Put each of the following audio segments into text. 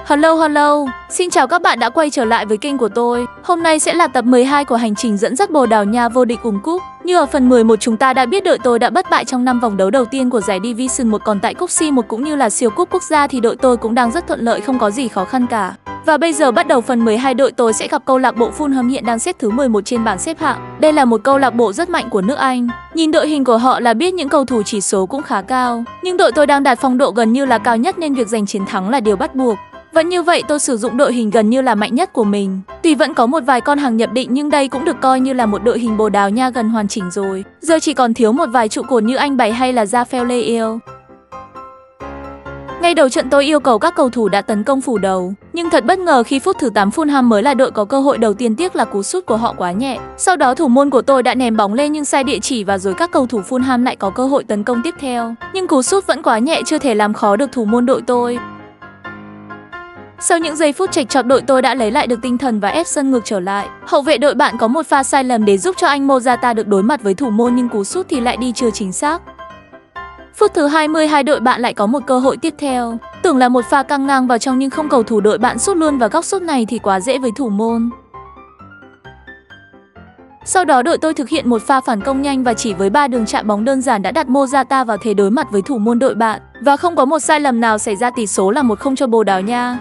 Hello, xin chào các bạn đã quay trở lại với kênh của tôi. Hôm nay sẽ là tập 12 của hành trình dẫn dắt Bồ Đào Nha vô địch cùng cúp. Như ở phần 11 chúng ta đã biết đội tôi đã bất bại trong 5 vòng đấu đầu tiên của giải Division 1, còn tại cúp C1 cũng như là siêu cúp quốc gia thì đội tôi cũng đang rất thuận lợi, không có gì khó khăn cả. Và bây giờ bắt đầu phần 12, đội tôi sẽ gặp câu lạc bộ Fulham hiện đang xếp thứ 11 trên bảng xếp hạng. Đây là một câu lạc bộ rất mạnh của nước Anh. Nhìn đội hình của họ là biết những cầu thủ chỉ số cũng khá cao. Nhưng đội tôi đang đạt phong độ gần như là cao nhất nên việc giành chiến thắng là điều bắt buộc. Vẫn như vậy tôi sử dụng đội hình gần như là mạnh nhất của mình. Tuy vẫn có một vài con hàng nhập định nhưng đây cũng được coi như là một đội hình Bồ Đào Nha gần hoàn chỉnh rồi. Giờ chỉ còn thiếu một vài trụ cột như anh Bảy hay là Rafael Leao. Ngay đầu trận tôi yêu cầu các cầu thủ đã tấn công phủ đầu. Nhưng thật bất ngờ khi phút thứ 8 Fulham mới là đội có cơ hội đầu tiên, tiếc là cú sút của họ quá nhẹ. Sau đó thủ môn của tôi đã ném bóng lên nhưng sai địa chỉ và rồi các cầu thủ Fulham lại có cơ hội tấn công tiếp theo. Nhưng cú sút vẫn quá nhẹ, chưa thể làm khó được thủ môn đội tôi. Sau những giây phút chệch chọt, đội tôi đã lấy lại được tinh thần và ép sân ngược trở lại. Hậu vệ đội bạn có một pha sai lầm để giúp cho anh Morata được đối mặt với thủ môn nhưng cú sút thì lại đi chưa chính xác. Phút thứ 22 đội bạn lại có một cơ hội tiếp theo. Tưởng là một pha căng ngang vào trong nhưng không, cầu thủ đội bạn sút luôn vào góc sút này thì quá dễ với thủ môn. Sau đó đội tôi thực hiện một pha phản công nhanh và chỉ với 3 đường chạm bóng đơn giản đã đặt Morata vào thế đối mặt với thủ môn đội bạn. Và không có một sai lầm nào xảy ra, tỷ số là 1-0 cho Bồ Đào Nha.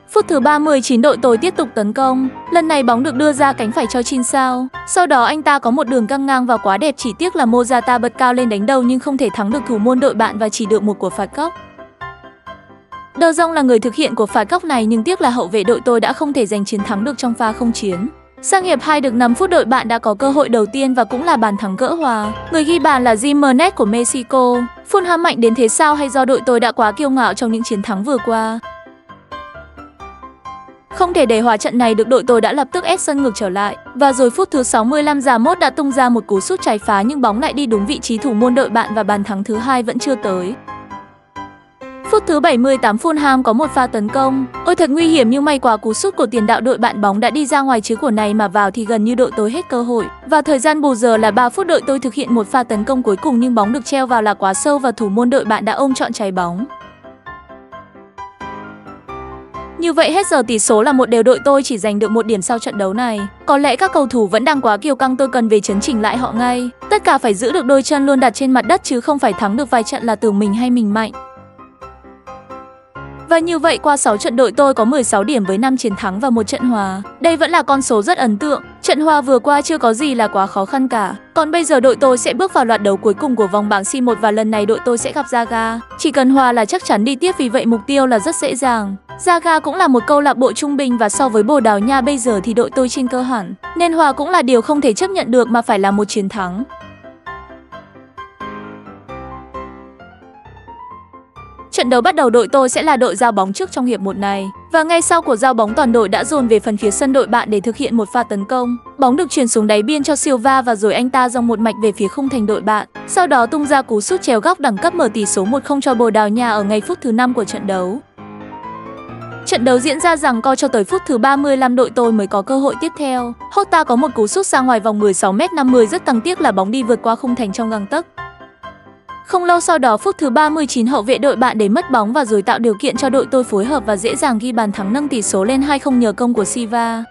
Phút thứ 39 đội tôi tiếp tục tấn công. Lần này bóng được đưa ra cánh phải cho Chinsao. Sau đó anh ta có một đường căng ngang và quá đẹp, chỉ tiếc là Morata bật cao lên đánh đầu nhưng không thể thắng được thủ môn đội bạn và chỉ được một quả phạt góc. De Jong là người thực hiện cuộc phạt góc này nhưng tiếc là hậu vệ đội tôi đã không thể giành chiến thắng được trong pha không chiến. Sang hiệp 2 được 5 phút đội bạn đã có cơ hội đầu tiên và cũng là bàn thắng gỡ hòa. Người ghi bàn là Jimenez của Mexico. Fulham mạnh đến thế sao, hay do đội tôi đã quá kiêu ngạo trong những chiến thắng vừa qua? Không thể để hòa trận này được, đội tôi đã lập tức ép sân ngược trở lại. Và rồi phút thứ 65 Ramos đã tung ra một cú sút trái phá nhưng bóng lại đi đúng vị trí thủ môn đội bạn và bàn thắng thứ 2 vẫn chưa tới. Phút thứ 78 Fulham có một pha tấn công. Ôi thật nguy hiểm nhưng may quá cú sút của tiền đạo đội bạn bóng đã đi ra ngoài, chứ của này mà vào thì gần như đội tôi hết cơ hội. Và thời gian bù giờ là 3 phút, đội tôi thực hiện một pha tấn công cuối cùng nhưng bóng được treo vào là quá sâu và thủ môn đội bạn đã ôm trọn trái bóng. Như vậy hết giờ tỷ số là 1-1, đội tôi chỉ giành được 1 điểm sau trận đấu này. Có lẽ các cầu thủ vẫn đang quá kiêu căng, tôi cần về chấn chỉnh lại họ ngay. Tất cả phải giữ được đôi chân luôn đặt trên mặt đất chứ không phải thắng được vài trận là tưởng mình hay mình mạnh. Và như vậy qua 6 trận đội tôi có 16 điểm với 5 chiến thắng và 1 trận hòa. Đây vẫn là con số rất ấn tượng. Trận hòa vừa qua chưa có gì là quá khó khăn cả. Còn bây giờ đội tôi sẽ bước vào loạt đấu cuối cùng của vòng bảng C1 và lần này đội tôi sẽ gặp Braga. Chỉ cần hòa là chắc chắn đi tiếp, vì vậy mục tiêu là rất dễ dàng. Braga cũng là một câu lạc bộ trung bình và so với Bồ Đào Nha bây giờ thì đội tôi trên cơ hẳn. Nên hòa cũng là điều không thể chấp nhận được mà phải là một chiến thắng. Trận đấu bắt đầu, đội tôi sẽ là đội giao bóng trước trong hiệp 1 này. Và ngay sau cuộc giao bóng toàn đội đã dồn về phần phía sân đội bạn để thực hiện một pha tấn công. Bóng được chuyển xuống đáy biên cho Silva và rồi anh ta dòng một mạch về phía khung thành đội bạn. Sau đó tung ra cú sút chéo góc đẳng cấp mở tỷ số 1-0 cho Bồ Đào Nha ở ngay phút thứ 5 của trận đấu. Trận đấu diễn ra giằng co cho tới phút thứ 35 đội tôi mới có cơ hội tiếp theo. Jota có một cú sút ra ngoài vòng 16m50 rất tăng, tiếc là bóng đi vượt qua khung thành trong gang tấc. Không lâu sau đó phút thứ 39 hậu vệ đội bạn để mất bóng và rồi tạo điều kiện cho đội tôi phối hợp và dễ dàng ghi bàn thắng nâng tỷ số lên 2-0 nhờ công của Silva.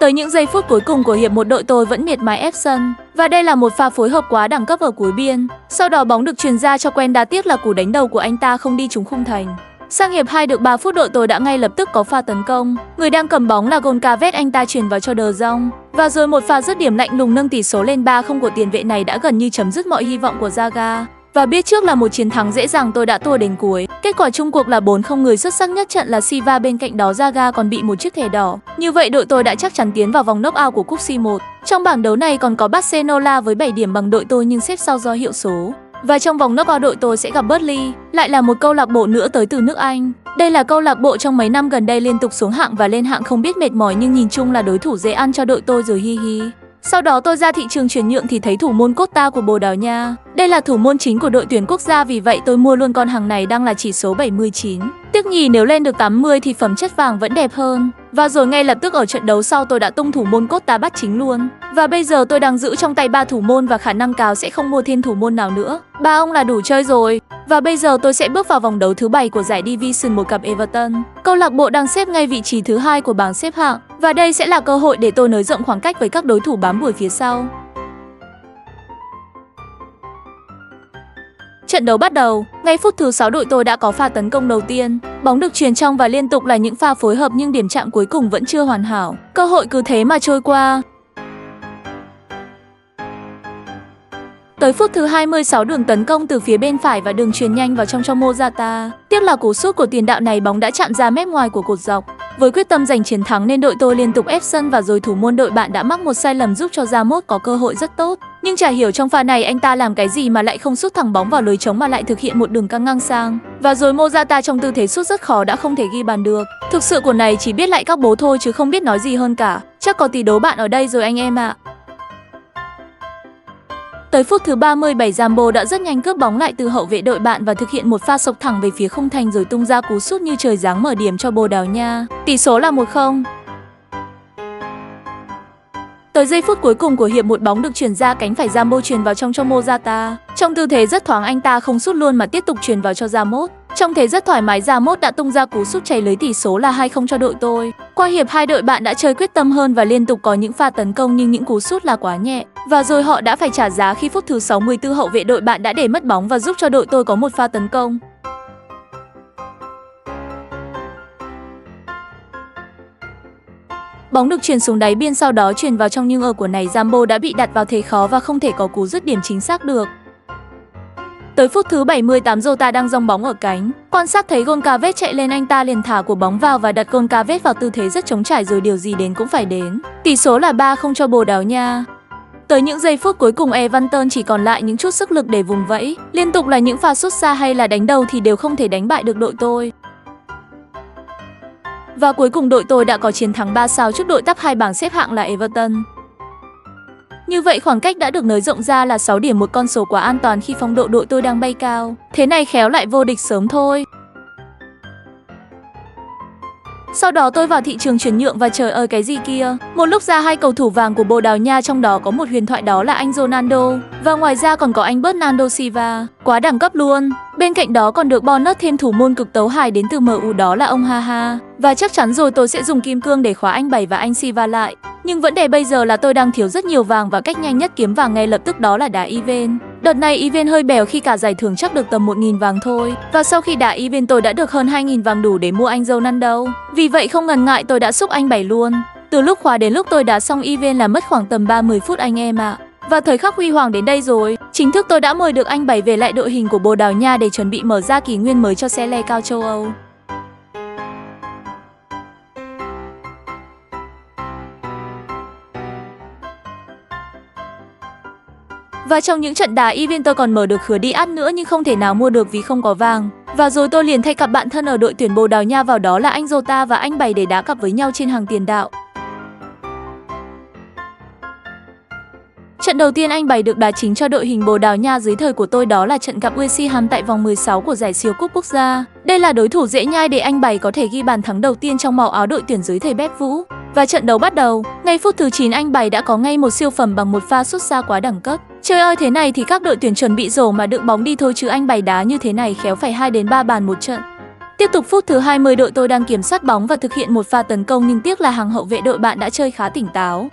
Tới những giây phút cuối cùng của hiệp 1 đội tôi vẫn miệt mài ép sân. Và đây là một pha phối hợp quá đẳng cấp ở cuối biên. Sau đó bóng được truyền ra cho Quen, tiếc là cú đánh đầu của anh ta không đi trúng khung thành. Sang hiệp 2 được 3 phút đội tôi đã ngay lập tức có pha tấn công. Người đang cầm bóng là Goncalves, anh ta chuyển vào cho De Jong. Và rồi một pha dứt điểm lạnh lùng nâng tỷ số lên 3-0 của tiền vệ này đã gần như chấm dứt mọi hy vọng của Braga. Và biết trước là một chiến thắng dễ dàng, tôi đã tua đến cuối. Kết quả chung cuộc là 4-0, người xuất sắc nhất trận là Silva, bên cạnh đó Braga còn bị một chiếc thẻ đỏ. Như vậy đội tôi đã chắc chắn tiến vào vòng knock-out của cúp C1. Trong bảng đấu này còn có Barcelona với 7 điểm bằng đội tôi nhưng xếp sau do hiệu số. Và trong vòng knock-out đội tôi sẽ gặp Burnley, lại là một câu lạc bộ nữa tới từ nước Anh. Đây là câu lạc bộ trong mấy năm gần đây liên tục xuống hạng và lên hạng không biết mệt mỏi nhưng nhìn chung là đối thủ dễ ăn cho đội tôi rồi, hi hi. Sau đó tôi ra thị trường chuyển nhượng thì thấy thủ môn Costa của Bồ Đào Nha. Đây là thủ môn chính của đội tuyển quốc gia, vì vậy tôi mua luôn con hàng này đang là chỉ số 79. Tiếc nhì nếu lên được 80 thì phẩm chất vàng vẫn đẹp hơn. Và rồi ngay lập tức ở trận đấu sau tôi đã tung thủ môn Costa bắt chính luôn. Và bây giờ tôi đang giữ trong tay 3 thủ môn và khả năng cao sẽ không mua thêm thủ môn nào nữa. Ba ông là đủ chơi rồi. Và bây giờ tôi sẽ bước vào vòng đấu thứ 7 của giải Division 1 gặp Everton. Câu lạc bộ đang xếp ngay vị trí thứ 2 của bảng xếp hạng. Và đây sẽ là cơ hội để tôi nới rộng khoảng cách với các đối thủ bám đuổi phía sau. Trận đấu bắt đầu, ngay phút thứ 6 đội tôi đã có pha tấn công đầu tiên. Bóng được chuyền trong và liên tục là những pha phối hợp nhưng điểm chạm cuối cùng vẫn chưa hoàn hảo. Cơ hội cứ thế mà trôi qua. Tới phút thứ 26 đường tấn công từ phía bên phải và đường chuyền nhanh vào trong cho Morata. Tiếc là cú sút của tiền đạo này bóng đã chạm ra mép ngoài của cột dọc. Với quyết tâm giành chiến thắng nên đội tôi liên tục ép sân và rồi thủ môn đội bạn đã mắc một sai lầm giúp cho Ramos có cơ hội rất tốt. Nhưng chả hiểu trong pha này anh ta làm cái gì mà lại không sút thẳng bóng vào lưới trống mà lại thực hiện một đường căng ngang sang. Và rồi Morata trong tư thế sút rất khó đã không thể ghi bàn được. Thực sự của này chỉ biết lại các bố thôi chứ không biết nói gì hơn cả. Chắc có tỷ đố bạn ở đây rồi anh em ạ. Tới phút thứ 37 Zambo đã rất nhanh cướp bóng lại từ hậu vệ đội bạn và thực hiện một pha sộc thẳng về phía khung thành rồi tung ra cú sút như trời giáng mở điểm cho Bồ Đào Nha. Tỷ số là 1-0. Tới giây phút cuối cùng của hiệp một bóng được chuyển ra cánh phải Zambo chuyền vào trong cho Morata. Trong tư thế rất thoáng anh ta không sút luôn mà tiếp tục chuyền vào cho Ramos. Trong thế rất thoải mái Ramos đã tung ra cú sút chày lưới tỷ số là 2-0 cho đội tôi. Qua hiệp 2 đội bạn đã chơi quyết tâm hơn và liên tục có những pha tấn công nhưng những cú sút là quá nhẹ. Và rồi họ đã phải trả giá khi phút thứ 64 hậu vệ đội bạn đã để mất bóng và giúp cho đội tôi có một pha tấn công. Bóng được chuyền xuống đáy biên sau đó chuyền vào trong nhưng ở của này Zambo đã bị đặt vào thế khó và không thể có cú dứt điểm chính xác được. Tới phút thứ 78 Jota đang dong bóng ở cánh. Quan sát thấy Goncalves chạy lên anh ta liền thả của bóng vào và đặt Goncalves vào tư thế rất trống trải rồi điều gì đến cũng phải đến. Tỷ số là 3-0 cho Bồ Đào Nha. Tới những giây phút cuối cùng Everton chỉ còn lại những chút sức lực để vùng vẫy. Liên tục là những pha sút xa hay là đánh đầu thì đều không thể đánh bại được đội tôi. Và cuối cùng đội tôi đã có chiến thắng 3 sao trước đội top 2 bảng xếp hạng là Everton. Như vậy khoảng cách đã được nới rộng ra là 6 điểm, một con số quá an toàn khi phong độ đội tôi đang bay cao. Thế này khéo lại vô địch sớm thôi. Sau đó tôi vào thị trường chuyển nhượng và trời ơi cái gì kia. Một lúc ra 2 cầu thủ vàng của Bồ Đào Nha, trong đó có một huyền thoại đó là anh Ronaldo. Và ngoài ra còn có anh Bernardo Silva. Quá đẳng cấp luôn. Bên cạnh đó còn được bonus thêm thủ môn cực tấu hài đến từ MU đó là ông Haha. Và chắc chắn rồi tôi sẽ dùng kim cương để khóa anh Bảy và anh Silva lại. Nhưng vấn đề bây giờ là tôi đang thiếu rất nhiều vàng và cách nhanh nhất kiếm vàng ngay lập tức đó là đá event. Đợt này event hơi bèo khi cả giải thưởng chắc được tầm 1.000 vàng thôi. Và sau khi đá event tôi đã được hơn 2.000 vàng đủ để mua anh Ronaldo. Vì vậy không ngần ngại tôi đã xúc anh Bảy luôn. Từ lúc khóa đến lúc tôi đá xong event là mất khoảng tầm 30 phút anh em ạ. Và thời khắc huy hoàng đến đây rồi. Chính thức tôi đã mời được anh Bảy về lại đội hình của Bồ Đào Nha để chuẩn bị mở ra kỷ nguyên mới cho Sele Cao châu Âu. Và trong những trận đá event tôi còn mở được khứa đi át nữa nhưng không thể nào mua được vì không có vàng. Và rồi tôi liền thay cặp bạn thân ở đội tuyển Bồ Đào Nha vào đó là anh Jota và anh Bảy để đá cặp với nhau trên hàng tiền đạo. Trận đầu tiên anh Bảy được đá chính cho đội hình Bồ Đào Nha dưới thời của tôi đó là trận gặp West Ham tại vòng 16 của giải siêu cúp quốc gia. Đây là đối thủ dễ nhai để anh Bảy có thể ghi bàn thắng đầu tiên trong màu áo đội tuyển dưới thời Bép Vũ. Và trận đấu bắt đầu, ngay phút thứ 9 anh Bảy đã có ngay một siêu phẩm bằng một pha sút xa quá đẳng cấp. Trời ơi thế này thì các đội tuyển chuẩn bị rổ mà đựng bóng đi thôi chứ anh Bảy đá như thế này khéo phải 2 đến 3 bàn một trận. Tiếp tục phút thứ 20 đội tôi đang kiểm soát bóng và thực hiện một pha tấn công nhưng tiếc là hàng hậu vệ đội bạn đã chơi khá tỉnh táo.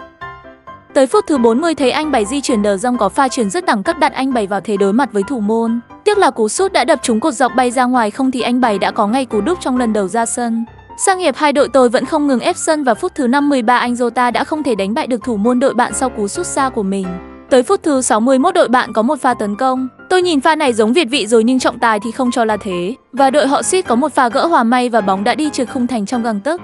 Tới phút thứ 40 thấy anh Bảy di chuyển đờ rong có pha chuyển rất đẳng cấp đặt anh Bảy vào thế đối mặt với thủ môn. Tiếc là cú sút đã đập trúng cột dọc bay ra ngoài, không thì anh Bảy đã có ngay cú đúp trong lần đầu ra sân. Sang hiệp 2 đội tôi vẫn không ngừng ép sân và phút thứ 53 anh Jota đã không thể đánh bại được thủ môn đội bạn sau cú sút xa của mình. Tới phút thứ 61 đội bạn có một pha tấn công. Tôi nhìn pha này giống Việt vị rồi nhưng trọng tài thì không cho là thế. Và đội họ suýt có một pha gỡ hòa may và bóng đã đi trượt khung thành trong gang tấc.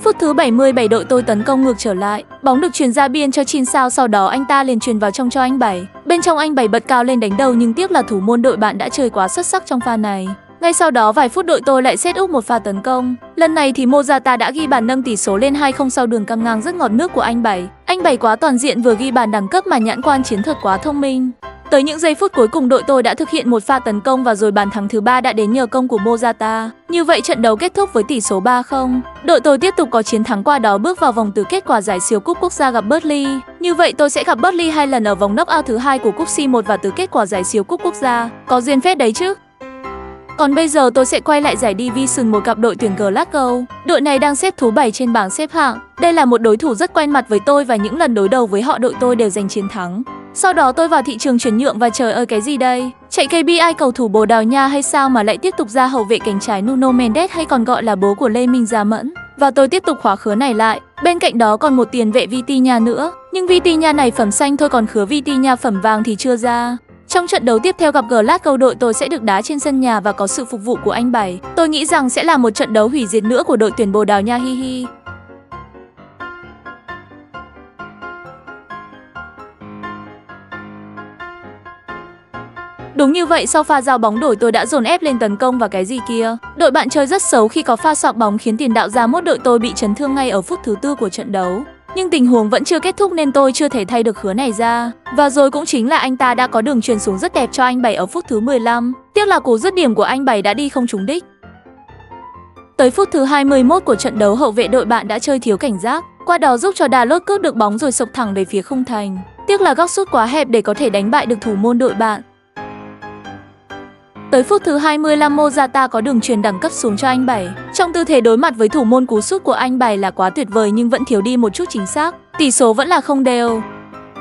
Phút thứ 77 đội tôi tấn công ngược trở lại. Bóng được truyền ra biên cho Chin Sao, sau đó anh ta liền truyền vào trong cho anh Bảy. Bên trong anh Bảy bật cao lên đánh đầu nhưng tiếc là thủ môn đội bạn đã chơi quá xuất sắc trong pha này. Ngay sau đó vài phút đội tôi lại set up một pha tấn công. Lần này thì Morata đã ghi bàn nâng tỷ số lên 2-0 sau đường căng ngang rất ngọt nước của anh Bảy. Anh Bảy quá toàn diện, vừa ghi bàn đẳng cấp mà nhãn quan chiến thuật quá thông minh. Tới những giây phút cuối cùng đội tôi đã thực hiện một pha tấn công và rồi bàn thắng thứ 3 đã đến nhờ công của Morata. Như vậy trận đấu kết thúc với tỷ số 3-0. Đội tôi tiếp tục có chiến thắng, qua đó bước vào vòng tứ kết quả giải siêu cúp quốc gia gặp Burnley. Như vậy tôi sẽ gặp Burnley 2 lần ở vòng knock-out thứ 2 của cúp C1 và tứ kết quả giải siêu cúp quốc gia. Có duyên phết đấy chứ. Còn bây giờ tôi sẽ quay lại giải Division 1 gặp đội tuyển Glasgow. Đội này đang xếp thứ 7 trên bảng xếp hạng. Đây là một đối thủ rất quen mặt với tôi và những lần đối đầu với họ đội tôi đều giành chiến thắng. Sau đó tôi vào thị trường chuyển nhượng và trời ơi cái gì đây? Chạy KPI cầu thủ Bồ Đào Nha hay sao mà lại tiếp tục ra hậu vệ cánh trái Nuno Mendes hay còn gọi là bố của Lê Minh Gia Mẫn. Và tôi tiếp tục khóa khứa này lại. Bên cạnh đó còn một tiền vệ Vitinha nữa. Nhưng Vitinha này phẩm xanh thôi, còn khứa Vitinha phẩm vàng thì chưa ra. Trong trận đấu tiếp theo gặp Glasgow, đội tôi sẽ được đá trên sân nhà và có sự phục vụ của anh Bảy. Tôi nghĩ rằng sẽ là một trận đấu hủy diệt nữa của đội tuyển Bồ Đào Nha, hi hi. Đúng như vậy, sau pha giao bóng đội tôi đã dồn ép lên tấn công và cái gì kia. Đội bạn chơi rất xấu khi có pha sọt bóng khiến tiền đạo ra mốt đội tôi bị chấn thương ngay ở phút thứ 4 của trận đấu. Nhưng tình huống vẫn chưa kết thúc nên tôi chưa thể thay được khứa này ra. Và rồi cũng chính là anh ta đã có đường chuyền xuống rất đẹp cho anh Bảy ở phút thứ 15. Tiếc là cú dứt điểm của anh Bảy đã đi không trúng đích. Tới phút thứ 21 của trận đấu, hậu vệ đội bạn đã chơi thiếu cảnh giác, qua đó giúp cho Dalot cướp được bóng rồi sộc thẳng về phía khung thành. Tiếc là góc sút quá hẹp để có thể đánh bại được thủ môn đội bạn. Tới phút thứ 25, Morata có đường chuyền đẳng cấp xuống cho anh Bảy. Trong tư thế đối mặt với thủ môn, cú sút của anh Bảy là quá tuyệt vời nhưng vẫn thiếu đi một chút chính xác. Tỷ số vẫn là không đều.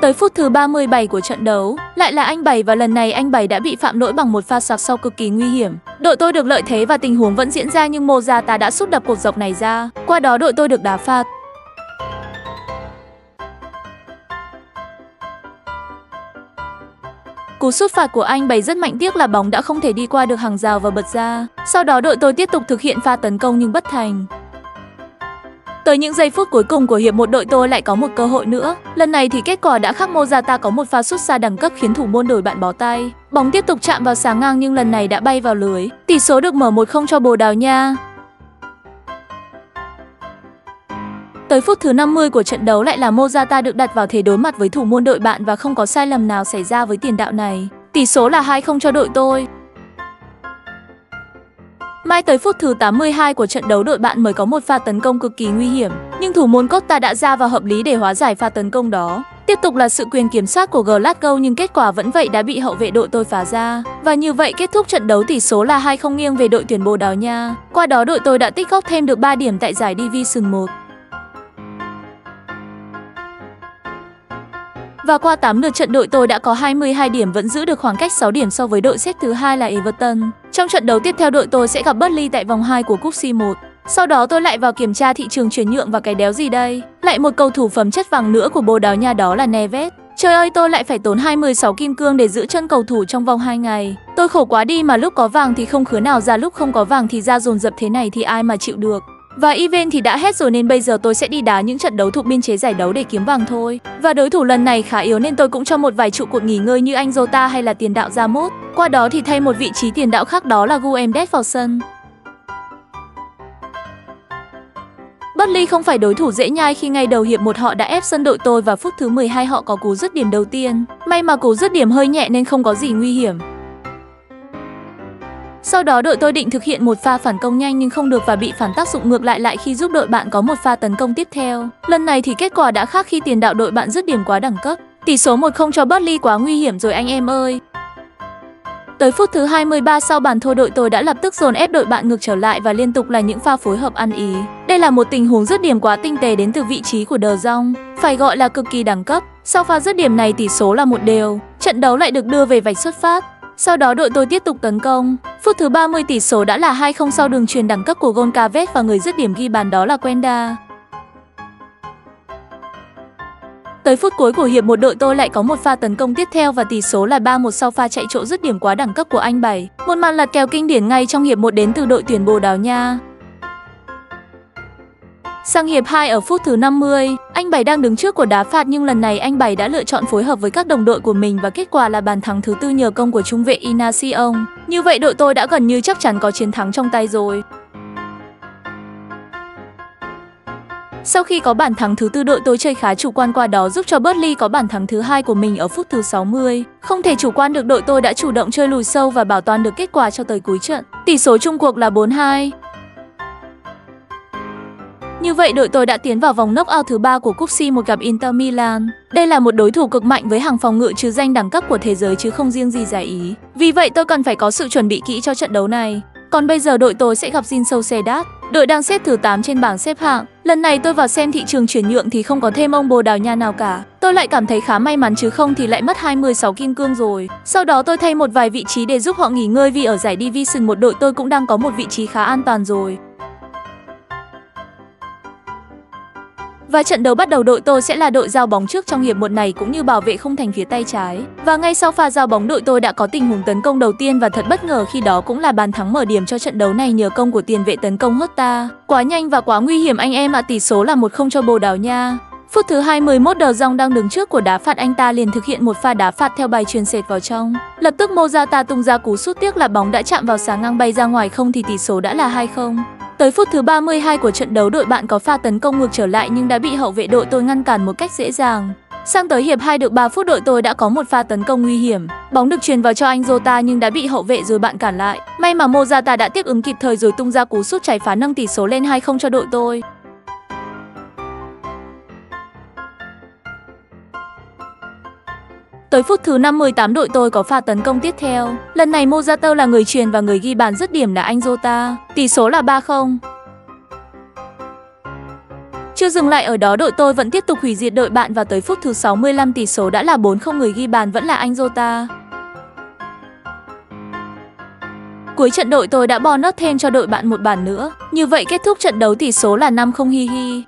Tới phút thứ 37 của trận đấu, lại là anh Bảy và lần này anh Bảy đã bị phạm lỗi bằng một pha sạc sau cực kỳ nguy hiểm. Đội tôi được lợi thế và tình huống vẫn diễn ra nhưng Morata đã sút đập cột dọc này ra. Qua đó đội tôi được đá phạt. Cú sút phạt của anh Bảy rất mạnh, tiếc là bóng đã không thể đi qua được hàng rào và bật ra. Sau đó đội tôi tiếp tục thực hiện pha tấn công nhưng bất thành. Tới những giây phút cuối cùng của hiệp 1, đội tôi lại có một cơ hội nữa. Lần này thì kết quả đã khác, Morata có một pha sút xa đẳng cấp khiến thủ môn đội bạn bó tay. Bóng tiếp tục chạm vào sáng ngang nhưng lần này đã bay vào lưới. Tỷ số được mở 1-0 cho Bồ Đào Nha. Tới phút thứ 50 của trận đấu, lại là Morata được đặt vào thế đối mặt với thủ môn đội bạn và không có sai lầm nào xảy ra với tiền đạo này. Tỷ số là 2-0 cho đội tôi. Mai tới phút thứ 82 của trận đấu, đội bạn mới có một pha tấn công cực kỳ nguy hiểm, nhưng thủ môn Costa đã ra vào hợp lý để hóa giải pha tấn công đó. Tiếp tục là sự quyền kiểm soát của Glasgow nhưng kết quả vẫn vậy, đã bị hậu vệ đội tôi phá ra. Và như vậy kết thúc trận đấu, tỷ số là 2-0 nghiêng về đội tuyển Bồ Đào Nha. Qua đó đội tôi đã tích góp thêm được 3 điểm tại giải Division 1. Và qua 8 lượt trận, đội tôi đã có 22 điểm, vẫn giữ được khoảng cách 6 điểm so với đội xếp thứ 2 là Everton. Trong trận đấu tiếp theo, đội tôi sẽ gặp Burnley tại vòng 2 của cúp C1. Sau đó tôi lại vào kiểm tra thị trường chuyển nhượng và cái đéo gì đây? Lại một cầu thủ phẩm chất vàng nữa của Bồ Đào Nha, đó là Neves. Trời ơi, tôi lại phải tốn 26 kim cương để giữ chân cầu thủ trong vòng 2 ngày. Tôi khổ quá đi, mà lúc có vàng thì không khứa nào ra, lúc không có vàng thì ra dồn dập thế này thì ai mà chịu được. Và event thì đã hết rồi nên bây giờ tôi sẽ đi đá những trận đấu thuộc biên chế giải đấu để kiếm vàng thôi. Và đối thủ lần này khá yếu nên tôi cũng cho một vài trụ cột nghỉ ngơi như anh Jota hay là tiền đạo Ramos. Qua đó thì thay một vị trí tiền đạo khác, đó là Guedes vào sân. Burnley không phải đối thủ dễ nhai khi ngay đầu hiệp 1 họ đã ép sân đội tôi và phút thứ 12 họ có cú dứt điểm đầu tiên. May mà cú dứt điểm hơi nhẹ nên không có gì nguy hiểm. Sau đó đội tôi định thực hiện một pha phản công nhanh nhưng không được và bị phản tác dụng ngược lại khi giúp đội bạn có một pha tấn công tiếp theo. Lần này thì kết quả đã khác khi tiền đạo đội bạn dứt điểm quá đẳng cấp. Tỷ số 1-0 cho Burnley, quá nguy hiểm rồi anh em ơi. Tới phút thứ 23 sau bàn thua, đội tôi đã lập tức dồn ép đội bạn ngược trở lại và liên tục là những pha phối hợp ăn ý. Đây là một tình huống dứt điểm quá tinh tế đến từ vị trí của De Jong, phải gọi là cực kỳ đẳng cấp. Sau pha dứt điểm này tỷ số là 1-1, trận đấu lại được đưa về vạch xuất phát. Sau đó đội tôi tiếp tục tấn công. Phút thứ 30 tỷ số đã là 2-0 sau đường chuyền đẳng cấp của Goncalves và người dứt điểm ghi bàn đó là Quenda. Tới phút cuối của hiệp 1, đội tôi lại có một pha tấn công tiếp theo và tỷ số là 3-1 sau pha chạy chỗ dứt điểm quá đẳng cấp của anh Bảy. Một màn lật kèo kinh điển ngay trong hiệp 1 đến từ đội tuyển Bồ Đào Nha. Sang hiệp 2 ở phút thứ 50, anh Bảy đang đứng trước của đá phạt nhưng lần này anh Bảy đã lựa chọn phối hợp với các đồng đội của mình và kết quả là bàn thắng thứ 4 nhờ công của trung vệ Inacio. Như vậy đội tôi đã gần như chắc chắn có chiến thắng trong tay rồi. Sau khi có bàn thắng thứ tư, đội tôi chơi khá chủ quan, qua đó giúp cho Burnley có bàn thắng thứ hai của mình ở phút thứ 60. Không thể chủ quan được, đội tôi đã chủ động chơi lùi sâu và bảo toàn được kết quả cho tới cuối trận. Tỷ số chung cuộc là 4-2. Như vậy đội tôi đã tiến vào vòng knock-out thứ 3 của cúp C1 gặp Inter Milan. Đây là một đối thủ cực mạnh với hàng phòng ngự trứ danh đẳng cấp của thế giới chứ không riêng gì giải Ý. Vì vậy tôi cần phải có sự chuẩn bị kỹ cho trận đấu này. Còn bây giờ đội tôi sẽ gặp Real Sociedad, đội đang xếp thứ 8 trên bảng xếp hạng. Lần này tôi vào xem thị trường chuyển nhượng thì không có thêm ông Bồ Đào Nha nào cả. Tôi lại cảm thấy khá may mắn, chứ không thì lại mất 26 kim cương rồi. Sau đó tôi thay một vài vị trí để giúp họ nghỉ ngơi, vì ở giải Division 1 đội tôi cũng đang có một vị trí khá an toàn rồi. Và trận đấu bắt đầu, đội tôi sẽ là đội giao bóng trước trong hiệp 1 này cũng như bảo vệ khung thành phía tay trái. Và ngay sau pha giao bóng, đội tôi đã có tình huống tấn công đầu tiên và thật bất ngờ khi đó cũng là bàn thắng mở điểm cho trận đấu này nhờ công của tiền vệ tấn công Hertha. Quá nhanh và quá nguy hiểm anh em ạ, tỷ số là 1-0 cho Bồ Đào Nha. Phút thứ 21, De Jong đang đứng trước của đá phạt, anh ta liền thực hiện một pha đá phạt theo bài chuyền sệt vào trong. Lập tức Morata tung ra cú sút, tiếc là bóng đã chạm vào xà ngang bay ra ngoài, không thì tỷ số đã là 2-0. Tới phút thứ 32 của trận đấu, đội bạn có pha tấn công ngược trở lại nhưng đã bị hậu vệ đội tôi ngăn cản một cách dễ dàng. Sang tới hiệp 2 được 3 phút, đội tôi đã có một pha tấn công nguy hiểm. Bóng được truyền vào cho anh Jota nhưng đã bị hậu vệ rồi bạn cản lại. May mà Morata đã tiếp ứng kịp thời rồi tung ra cú sút trái phá nâng tỷ số lên 2-0 cho đội tôi. Tới phút thứ 58, đội tôi có pha tấn công tiếp theo. Lần này Morata là người truyền và người ghi bàn dứt điểm là anh Jota. Tỷ số là 3-0. Chưa dừng lại ở đó, đội tôi vẫn tiếp tục hủy diệt đội bạn và tới phút thứ 65 tỷ số đã là 4-0, người ghi bàn vẫn là anh Jota. Cuối trận đội tôi đã bonus thêm cho đội bạn một bàn nữa. Như vậy kết thúc trận đấu tỷ số là 5-0 hi hi.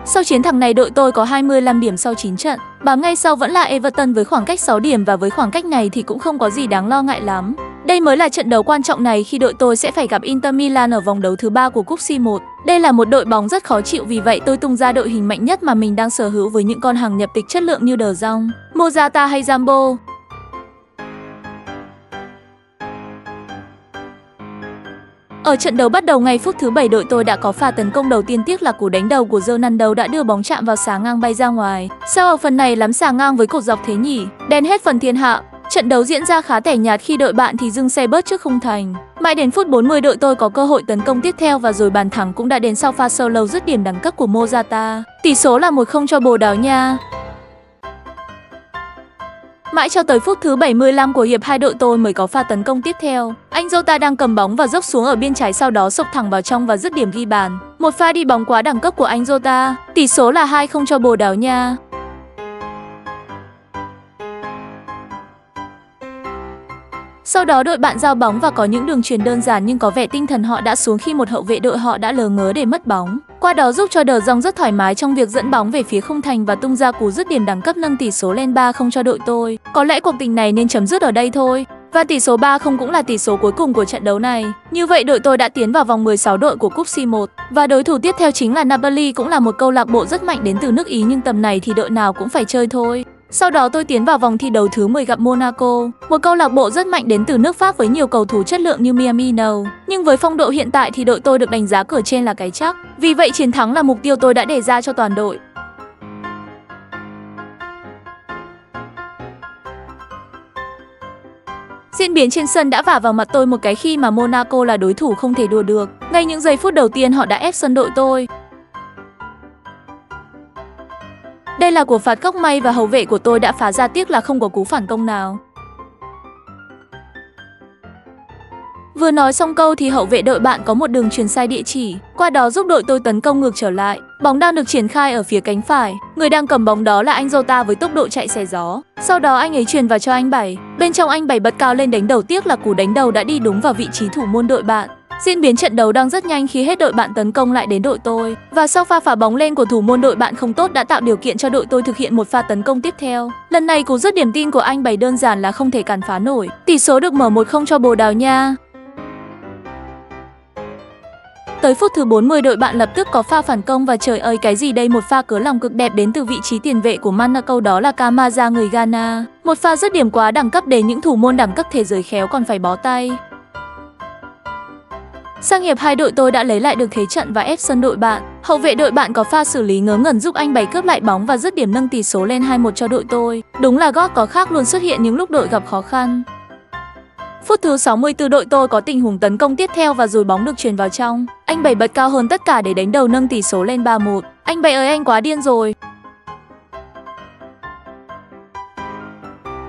Sau chiến thắng này, đội tôi có 25 điểm sau 9 trận. Bám ngay sau vẫn là Everton với khoảng cách 6 điểm và với khoảng cách này thì cũng không có gì đáng lo ngại lắm. Đây mới là trận đấu quan trọng này khi đội tôi sẽ phải gặp Inter Milan ở vòng đấu thứ 3 của cúp C1. Đây là một đội bóng rất khó chịu, vì vậy tôi tung ra đội hình mạnh nhất mà mình đang sở hữu với những con hàng nhập tịch chất lượng như De Jong, Morata hay Zambo. Ở trận đấu bắt đầu ngay phút thứ 7, đội tôi đã có pha tấn công đầu tiên, tiếc là cú đánh đầu của Ronaldo đã đưa bóng chạm vào xà ngang bay ra ngoài. Sao ở phần này lắm xà ngang với cột dọc thế nhỉ? Đen hết phần thiên hạ. Trận đấu diễn ra khá tẻ nhạt khi đội bạn thì dưng xe bớt trước khung thành. Mãi đến phút 40, đội tôi có cơ hội tấn công tiếp theo và rồi bàn thắng cũng đã đến sau pha solo dứt điểm đẳng cấp của Morata. Tỷ số là 1-0 cho Bồ Đào Nha. Mãi cho tới phút thứ 75 của hiệp 2, đội tôi mới có pha tấn công tiếp theo. Anh Jota đang cầm bóng và dốc xuống ở biên trái, sau đó xộc thẳng vào trong và dứt điểm ghi bàn. Một pha đi bóng quá đẳng cấp của anh Jota. Tỷ số là 2-0 cho Bồ Đào Nha. Sau đó đội bạn giao bóng và có những đường chuyền đơn giản nhưng có vẻ tinh thần họ đã xuống khi một hậu vệ đội họ đã lờ ngớ để mất bóng. Qua đó giúp cho De Jong rất thoải mái trong việc dẫn bóng về phía khung thành và tung ra cú dứt điểm đẳng cấp nâng tỷ số lên 3-0 cho đội tôi. Có lẽ cuộc tình này nên chấm dứt ở đây thôi. Và tỷ số 3-0 cũng là tỷ số cuối cùng của trận đấu này. Như vậy đội tôi đã tiến vào vòng 16 đội của cúp C1 và đối thủ tiếp theo chính là Napoli, cũng là một câu lạc bộ rất mạnh đến từ nước Ý, nhưng tầm này thì đội nào cũng phải chơi thôi. Sau đó tôi tiến vào vòng thi đấu thứ 10 gặp Monaco, một câu lạc bộ rất mạnh đến từ nước Pháp với nhiều cầu thủ chất lượng như Minamino. Nhưng với phong độ hiện tại thì đội tôi được đánh giá cửa trên là cái chắc. Vì vậy chiến thắng là mục tiêu tôi đã đề ra cho toàn đội. Diễn biến trên sân đã vả vào mặt tôi một cái khi mà Monaco là đối thủ không thể đùa được. Ngay những giây phút đầu tiên họ đã ép sân đội tôi. Đây là quả phạt góc may và hậu vệ của tôi đã phá ra, tiếc là không có cú phản công nào. Vừa nói xong câu thì hậu vệ đội bạn có một đường truyền sai địa chỉ, qua đó giúp đội tôi tấn công ngược trở lại. Bóng đang được triển khai ở phía cánh phải, người đang cầm bóng đó là anh Jota với tốc độ chạy xé gió. Sau đó anh ấy truyền vào cho anh Bảy, bên trong anh Bảy bật cao lên đánh đầu, tiếc là cú đánh đầu đã đi đúng vào vị trí thủ môn đội bạn. Diễn biến trận đấu đang rất nhanh khi hết đội bạn tấn công lại đến đội tôi. Và sau pha phá bóng lên của thủ môn đội bạn không tốt đã tạo điều kiện cho đội tôi thực hiện một pha tấn công tiếp theo. Lần này cú dứt điểm tin của anh Bảy đơn giản là không thể cản phá nổi. Tỷ số được mở 1-0 cho Bồ Đào Nha. Tới phút thứ 40 đội bạn lập tức có pha phản công và trời ơi cái gì đây, một pha cứa lòng cực đẹp đến từ vị trí tiền vệ của Monaco, đó là Camaza người Ghana. Một pha dứt điểm quá đẳng cấp để những thủ môn đẳng cấp thế giới khéo còn phải bó tay. Sang hiệp 2 đội tôi đã lấy lại được thế trận và ép sân đội bạn. Hậu vệ đội bạn có pha xử lý ngớ ngẩn giúp anh Bảy cướp lại bóng và dứt điểm nâng tỷ số lên 2-1 cho đội tôi. Đúng là gót có khác luôn xuất hiện những lúc đội gặp khó khăn. Phút thứ 64 đội tôi có tình huống tấn công tiếp theo và rồi bóng được chuyền vào trong. Anh Bảy bật cao hơn tất cả để đánh đầu nâng tỷ số lên 3-1. Anh Bảy ơi, anh quá điên rồi.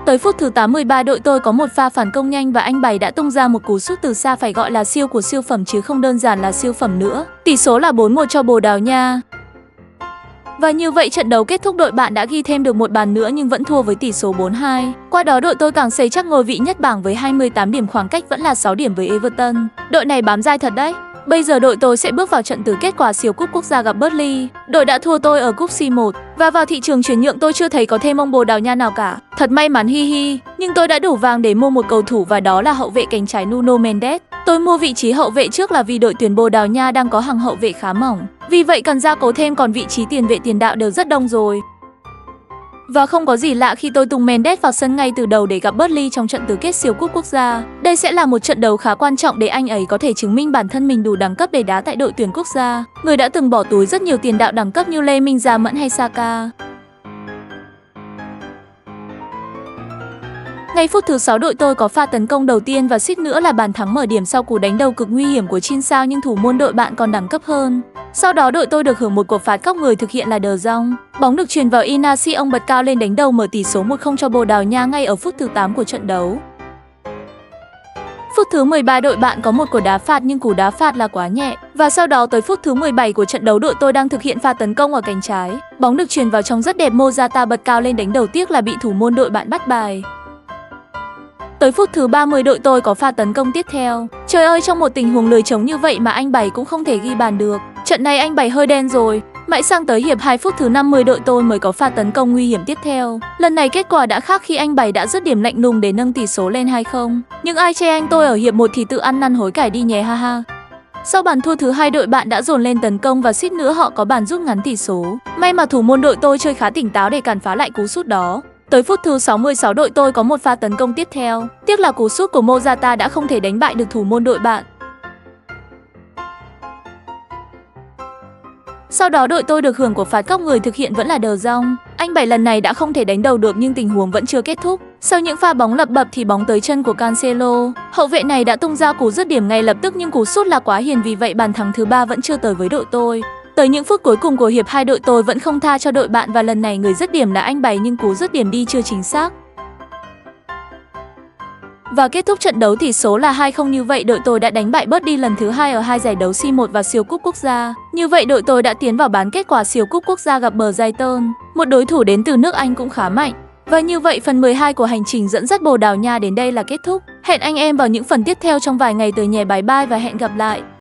Tới phút thứ 83 đội tôi có một pha phản công nhanh và anh Bảy đã tung ra một cú sút từ xa phải gọi là siêu của siêu phẩm chứ không đơn giản là siêu phẩm nữa. Tỷ số là 4-1 cho Bồ Đào Nha. Và như vậy trận đấu kết thúc, đội bạn đã ghi thêm được một bàn nữa nhưng vẫn thua với tỷ số 4-2. Qua đó đội tôi càng xây chắc ngôi vị nhất bảng với 28 điểm, khoảng cách vẫn là 6 điểm với Everton. Đội này bám dai thật đấy. Bây giờ đội tôi sẽ bước vào trận tứ kết quả siêu cúp quốc gia gặp Burnley. Đội đã thua tôi ở cúp C1 và vào thị trường chuyển nhượng tôi chưa thấy có thêm ông Bồ Đào Nha nào cả. Thật may mắn hi hi, nhưng tôi đã đủ vàng để mua một cầu thủ và đó là hậu vệ cánh trái Nuno Mendes. Tôi mua vị trí hậu vệ trước là vì đội tuyển Bồ Đào Nha đang có hàng hậu vệ khá mỏng. Vì vậy cần gia cố thêm, còn vị trí tiền vệ tiền đạo đều rất đông rồi. Và không có gì lạ khi tôi tung Mendes vào sân ngay từ đầu để gặp Burnley trong trận tứ kết siêu cúp quốc gia. Đây sẽ là một trận đấu khá quan trọng để anh ấy có thể chứng minh bản thân mình đủ đẳng cấp để đá tại đội tuyển quốc gia. Người đã từng bỏ túi rất nhiều tiền đạo đẳng cấp như Lê Minh, Gia Mẫn hay Saka. Ngay phút thứ 6 đội tôi có pha tấn công đầu tiên và suýt nữa là bàn thắng mở điểm sau cú đánh đầu cực nguy hiểm của Chin Sao, nhưng thủ môn đội bạn còn đẳng cấp hơn. Sau đó đội tôi được hưởng một cuộc phạt góc, người thực hiện là De Jong. Bóng được chuyền vào Inacio, ông bật cao lên đánh đầu mở tỷ số 1-0 cho Bồ Đào Nha ngay ở phút thứ 8 của trận đấu. Phút thứ 13 đội bạn có một quả đá phạt nhưng cú đá phạt là quá nhẹ. Và sau đó tới phút thứ 17 của trận đấu đội tôi đang thực hiện pha tấn công ở cánh trái. Bóng được chuyền vào trong rất đẹp, Morata bật cao lên đánh đầu, tiếc là bị thủ môn đội bạn bắt bài. Tới phút thứ 30 đội tôi có pha tấn công tiếp theo. Trời ơi, trong một tình huống lười trống như vậy mà anh Bảy cũng không thể ghi bàn được. Trận này anh Bảy hơi đen rồi. Mãi sang tới hiệp 2 phút thứ 50 đội tôi mới có pha tấn công nguy hiểm tiếp theo. Lần này kết quả đã khác khi anh Bảy đã dứt điểm lạnh lùng để nâng tỷ số lên 2-0. Nhưng ai chê anh tôi ở hiệp 1 thì tự ăn năn hối cải đi nhé, ha ha. Sau bàn thua thứ 2 đội bạn đã dồn lên tấn công và suýt nữa họ có bàn rút ngắn tỷ số. May mà thủ môn đội tôi chơi khá tỉnh táo để cản phá lại cú sút đó. Tới phút thứ 66 đội tôi có một pha tấn công tiếp theo. Tiếc là cú sút của Morata đã không thể đánh bại được thủ môn đội bạn. Sau đó đội tôi được hưởng của phạt góc, người thực hiện vẫn là De Jong. Anh Bảy lần này đã không thể đánh đầu được nhưng tình huống vẫn chưa kết thúc. Sau những pha bóng lập bập thì bóng tới chân của Cancelo. Hậu vệ này đã tung ra cú dứt điểm ngay lập tức nhưng cú sút là quá hiền, vì vậy bàn thắng thứ 3 vẫn chưa tới với đội tôi. Tới những phút cuối cùng của hiệp 2 đội tôi vẫn không tha cho đội bạn và lần này người dứt điểm là anh Bảy nhưng cú dứt điểm đi chưa chính xác. Và kết thúc trận đấu tỷ số là 2-0, như vậy đội tôi đã đánh bại Burnley lần thứ 2 ở 2 giải đấu C1 và siêu cúp quốc gia. Như vậy đội tôi đã tiến vào bán kết quả siêu cúp quốc gia gặp Brighton, một đối thủ đến từ nước Anh cũng khá mạnh. Và như vậy phần 12 của hành trình dẫn dắt Bồ Đào Nha đến đây là kết thúc. Hẹn anh em vào những phần tiếp theo trong vài ngày tới nhé, bye bye và hẹn gặp lại.